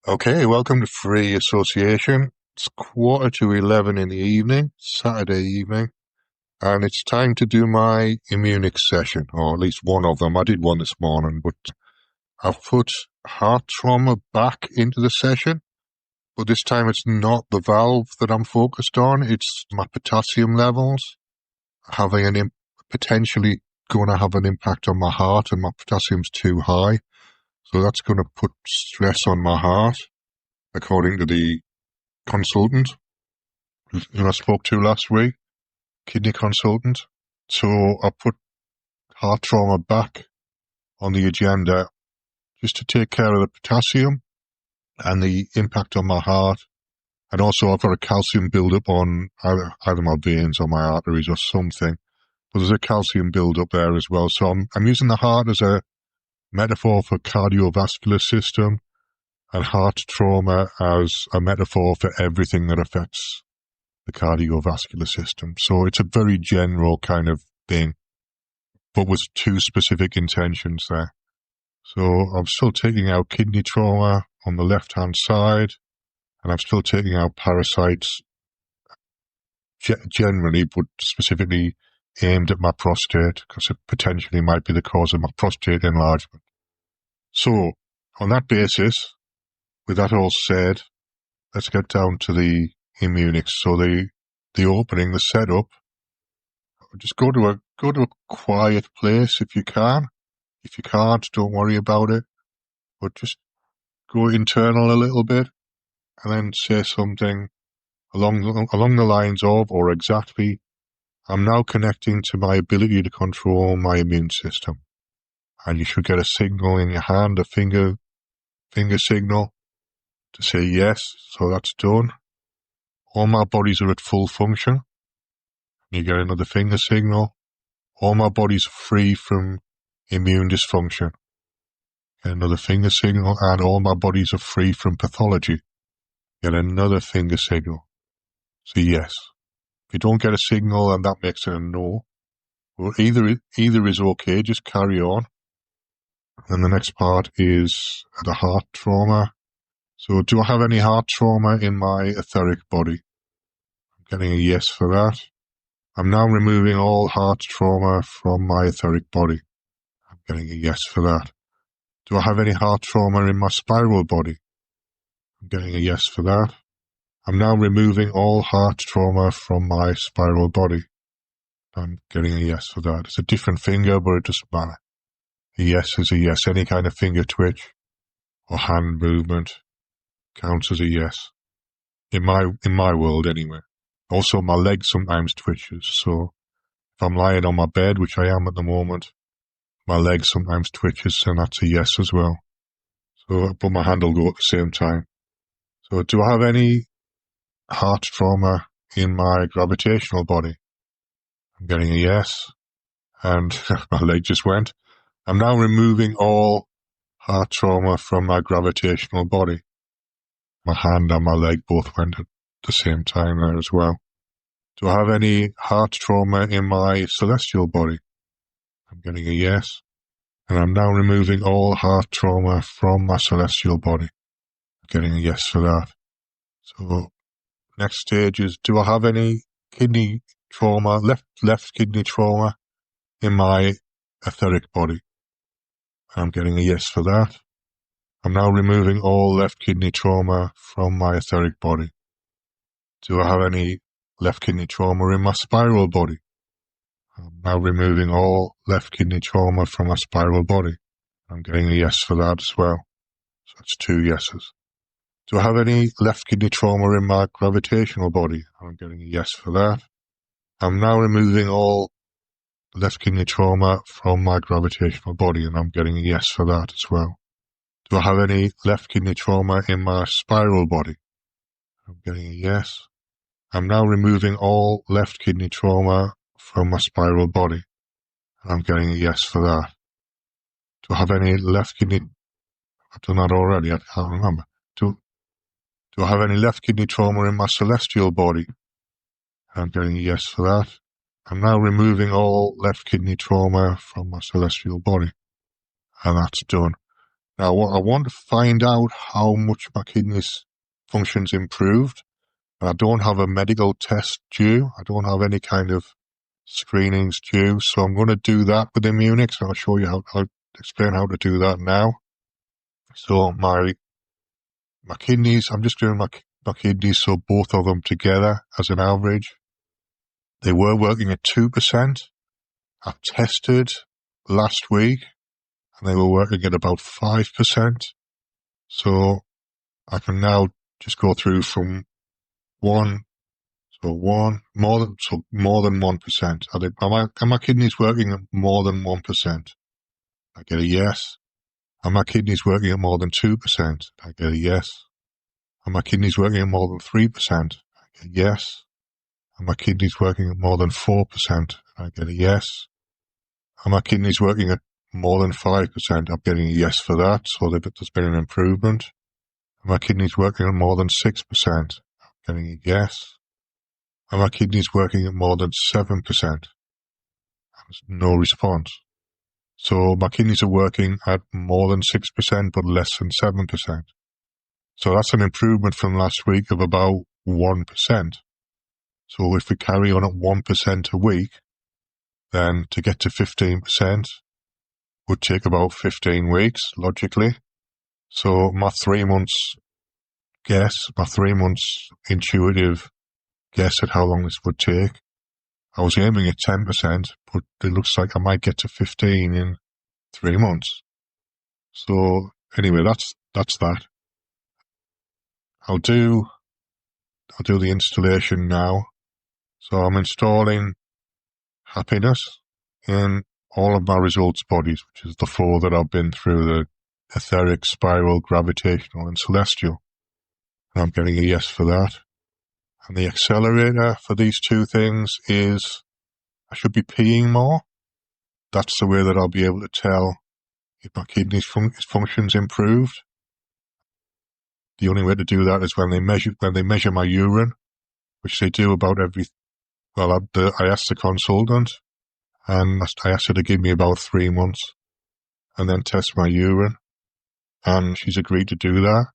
Okay, welcome to Free Association. It's 11:15 in the evening, Saturday evening, and it's time to do my Immunix session, or at least one of them. I did one this morning, but I've put heart trauma back into the session, but this time it's not the valve that I'm focused on, it's my potassium levels having potentially going to have an impact on my heart, and my potassium's too high, so that's going to put stress on my heart, according to the consultant who I spoke to last week, kidney consultant. So I put heart trauma back on the agenda just to take care of the potassium and the impact on my heart. And also I've got a calcium build-up on either my veins or my arteries or something. But there's a calcium build-up there as well. So I'm using the heart as a metaphor for cardiovascular system and heart trauma as a metaphor for everything that affects the cardiovascular system. So it's a very general kind of thing, but with two specific intentions there. So I'm still taking out kidney trauma on the left-hand side, and I'm still taking out parasites generally, but specifically aimed at my prostate, because it potentially might be the cause of my prostate enlargement. So on that basis, with that all said, let's get down to the Immunix. So the opening, the setup, just go to a quiet place if you can. If you can't, don't worry about it. But just go internal a little bit, and then say something along the lines of, or exactly, I'm now connecting to my ability to control my immune system. And you should get a signal in your hand, a finger signal, to say yes. So that's done. All my bodies are at full function. You get another finger signal. All my bodies are free from immune dysfunction. Get another finger signal. And all my bodies are free from pathology. Get another finger signal. So yes. If you don't get a signal and that makes it a no, well, either is okay, just carry on. And the next part is the heart trauma. So do I have any heart trauma in my etheric body? I'm getting a yes for that. I'm now removing all heart trauma from my etheric body. I'm getting a yes for that. Do I have any heart trauma in my spiral body? I'm getting a yes for that. I'm now removing all heart trauma from my spiral body. I'm getting a yes for that. It's a different finger, but it doesn't matter. A yes is a yes. Any kind of finger twitch or hand movement counts as a yes. In my world, anyway. Also, my leg sometimes twitches, so if I'm lying on my bed, which I am at the moment, my leg sometimes twitches, and that's a yes as well. So, but my hand will go at the same time. So, do I have any heart trauma in my gravitational body? I'm getting a yes, and my leg just went. I'm now removing all heart trauma from my gravitational body. My hand and my leg both went at the same time there as well. Do I have any heart trauma in my celestial body? I'm getting a yes. And I'm now removing all heart trauma from my celestial body. I'm getting a yes for that. So next stage is, do I have any kidney trauma, left kidney trauma in my etheric body? I'm getting a yes for that. I'm now removing all left kidney trauma from my etheric body. Do I have any left kidney trauma in my spiral body? I'm now removing all left kidney trauma from my spiral body. I'm getting a yes for that as well. So that's 2 yeses. Do I have any left kidney trauma in my gravitational body? I'm getting a yes for that. I'm now removing all left kidney trauma from my gravitational body, and I'm getting a yes for that as well. Do I have any left kidney trauma in my spiral body? I'm getting a yes. I'm now removing all left kidney trauma from my spiral body, and I'm getting a yes for that. Do I have any left kidney... I've done that already, I can't remember. Do I have any left kidney trauma in my celestial body? I'm getting a yes for that. I'm now removing all left kidney trauma from my celestial body, and that's done. Now, I want to find out how much my kidneys functions improved. And I don't have a medical test due. I don't have any kind of screenings due. So I'm going to do that with Immunix. I'll show you I'll explain how to do that now. So my kidneys, I'm just doing my kidneys, so both of them together as an average. They were working at 2%. I tested last week and they were working at about 5%. So I can now just go through from more than 1%. Are my kidneys working at more than 1%? I get a yes. Are my kidneys working at more than 2%? I get a yes. Are my kidneys working at more than 3%? I get a yes. Are my kidneys working at more than 4%? I get a yes. Are my kidneys working at more than 5%? I'm getting a yes for that, so that there's been an improvement. Are my kidneys working at more than 6%? I'm getting a yes. Are my kidneys working at more than 7%? There's no response. So my kidneys are working at more than 6%, but less than 7%. So that's an improvement from last week of about 1%. So if we carry on at 1% a week, then to get to 15% would take about 15 weeks, logically. So my 3 months intuitive guess at how long this would take, I was aiming at 10%, but it looks like I might get to 15 in 3 months. So anyway, that's that. I'll do the installation now. So I'm installing Happiness in all of my results bodies, which is the 4 that I've been through: the etheric, spiral, gravitational, and celestial. And I'm getting a yes for that. And the accelerator for these 2 things is I should be peeing more. That's the way that I'll be able to tell if my kidneys functions improved. The only way to do that is when they measure my urine, which they do about every. Well, I asked the consultant, and I asked her to give me about 3 months, and then test my urine, and she's agreed to do that.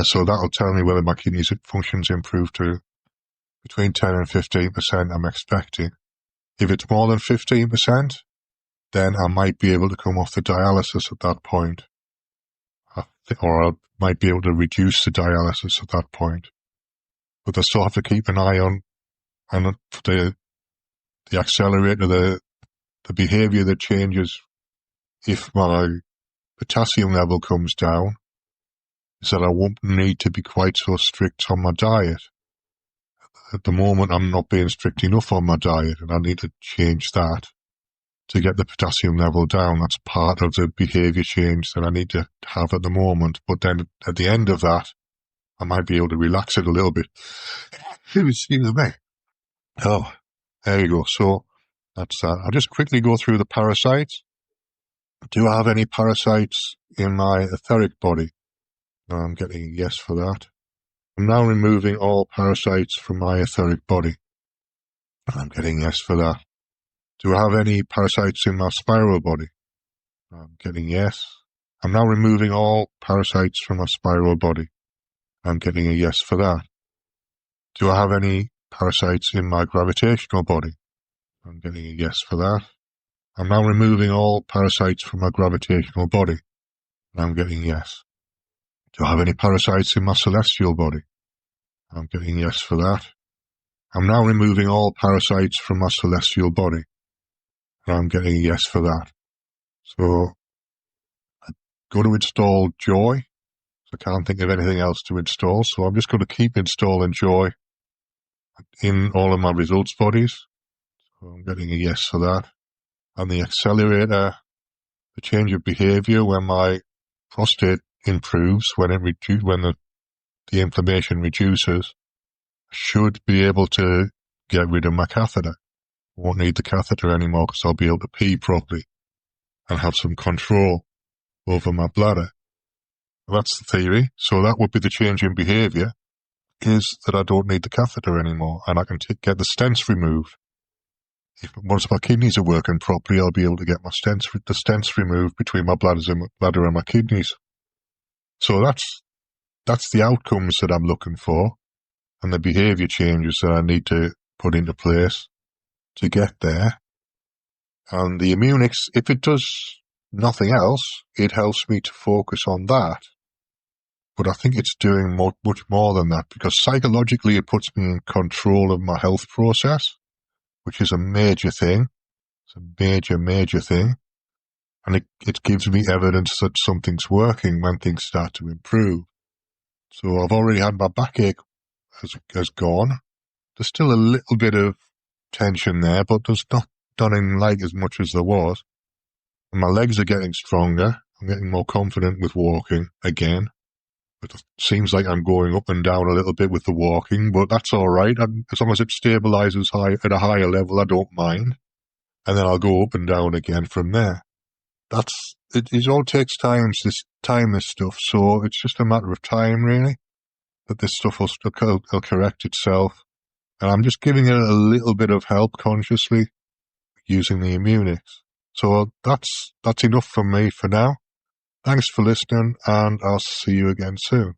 So that'll tell me whether my kidneys functions improve to between 10 and 15%. I'm expecting. If it's more than 15%, then I might be able to come off the dialysis at that point. Or I might be able to reduce the dialysis at that point. But I still have to keep an eye on the accelerator, the behavior that changes if my potassium level comes down, is that I won't need to be quite so strict on my diet. At the moment, I'm not being strict enough on my diet, and I need to change that to get the potassium level down. That's part of the behavior change that I need to have at the moment. But then at the end of that, I might be able to relax it a little bit. Excuse me. Oh, there you go. So that's that. I'll just quickly go through the parasites. Do I have any parasites in my etheric body? No, I'm getting a yes for that. I'm now removing all parasites from my etheric body. I'm getting yes for that. Do I have any parasites in my spiral body? I'm getting yes. I'm now removing all parasites from my spiral body. I'm getting a yes for that. Do I have any parasites in my gravitational body? I'm getting a yes for that. I'm now removing all parasites from my gravitational body. I'm getting yes. Do I have any parasites in my celestial body? I'm getting yes for that. I'm now removing all parasites from my celestial body. I'm getting a yes for that. So I'm going to install Joy. I can't think of anything else to install, so I'm just going to keep installing Joy in all of my results bodies. So I'm getting a yes for that. And the accelerator, the change of behavior when my prostate improves, when the inflammation reduces, should be able to get rid of my catheter. I won't need the catheter anymore because I'll be able to pee properly and have some control over my bladder. That's the theory. So that would be the change in behavior, is that I don't need the catheter anymore and I can get the stents removed. once my kidneys are working properly, I'll be able to get the stents removed between my bladder and my kidneys. So that's the outcomes that I'm looking for, and the behaviour changes that I need to put into place to get there. And the Immunix, if it does nothing else, it helps me to focus on that. But I think it's doing much more than that, because psychologically it puts me in control of my health process, which is a major thing. It's a major thing. And it gives me evidence that something's working when things start to improve. So I've already had my backache has gone. There's still a little bit of tension there, but there's not nothing like as much as there was. And my legs are getting stronger. I'm getting more confident with walking again. It seems like I'm going up and down a little bit with the walking, but that's all right. As long as it stabilizes at a higher level, I don't mind. And then I'll go up and down again from there. It all takes time, this stuff. So it's just a matter of time, really, that this stuff will correct itself. And I'm just giving it a little bit of help consciously using the Immunix. So that's enough for me for now. Thanks for listening, and I'll see you again soon.